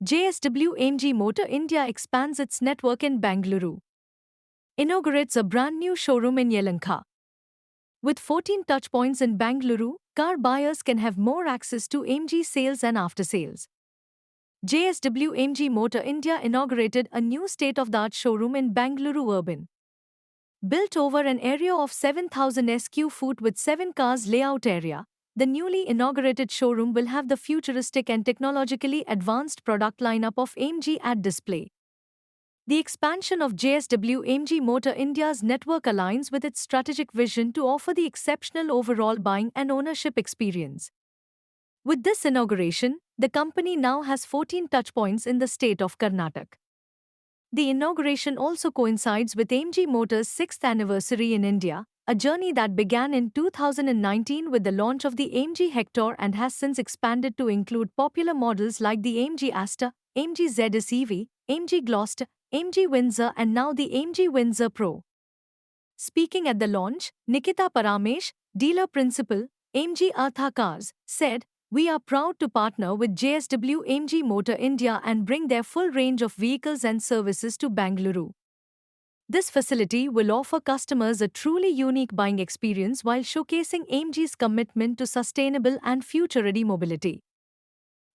JSW-AMG Motor India expands its network in Bengaluru. Inaugurates a brand new showroom in Yelahanka. With 14 touchpoints in Bengaluru, car buyers can have more access to AMG sales and after-sales. JSW-AMG Motor India inaugurated a new state-of-the-art showroom in Bengaluru Urban. Built over an area of 7,000 sq ft with 7 cars layout area, the newly inaugurated showroom will have the futuristic and technologically advanced product lineup of AMG at display. The expansion of JSW-AMG Motor India's network aligns with its strategic vision to offer the exceptional overall buying and ownership experience. With this inauguration, the company now has 14 touchpoints in the state of Karnataka. The inauguration also coincides with AMG Motors' 6th anniversary in India, a journey that began in 2019 with the launch of the AMG Hector and has since expanded to include popular models like the AMG Aster, AMG ZS EV, AMG Gloster, AMG Windsor and now the AMG Windsor Pro. Speaking at the launch, Nikita Paramesh, dealer principal, AMG Artha Cars, said, "We are proud to partner with JSW-AMG Motor India and bring their full range of vehicles and services to Bengaluru. This facility will offer customers a truly unique buying experience while showcasing AMG's commitment to sustainable and future-ready mobility."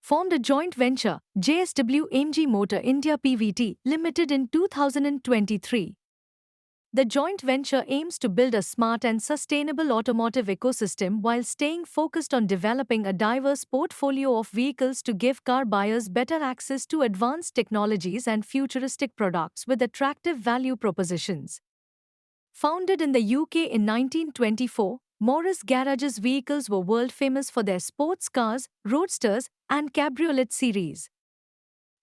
Formed a joint venture, JSW-AMG Motor India Pvt. Limited in 2023. The joint venture aims to build a smart and sustainable automotive ecosystem while staying focused on developing a diverse portfolio of vehicles to give car buyers better access to advanced technologies and futuristic products with attractive value propositions. Founded in the UK in 1924, Morris Garage's vehicles were world famous for their sports cars, roadsters, and cabriolet series.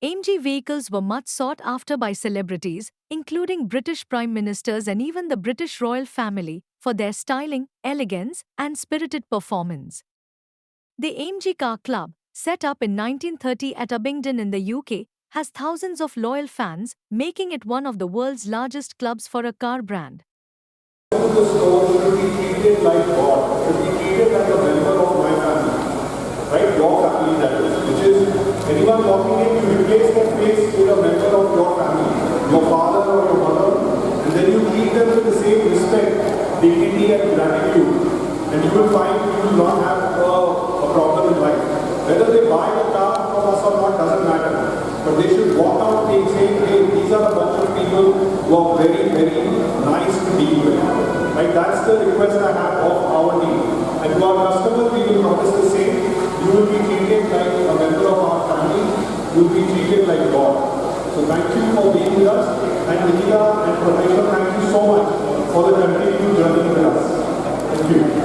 AMG vehicles were much sought after by celebrities, including British Prime Ministers and even the British royal family, for their styling, elegance, and spirited performance. The AMG Car Club, set up in 1930 at Abingdon in the UK, has thousands of loyal fans, making it one of the world's largest clubs for a car brand. The store should be treated like God, should be treated like a member of my family, right? Your family, that is, which is anyone walking in, you replace that face with a member of your family, your father or your mother, and then you treat them with the same respect, dignity, and gratitude, and you will find you will not have a problem in life. Whether they buy a car from us or not doesn't matter, but they should walk out saying, "Hey, these are a bunch of people who are very, very nice to deal with." Right? That's the request I have of our team. And to our customers, we will promise the same. You will be treated like a member of our family. You will be treated like God. So thank you for being with us. And Nikita and Professor, thank you so much for the continued journey with us. Thank you.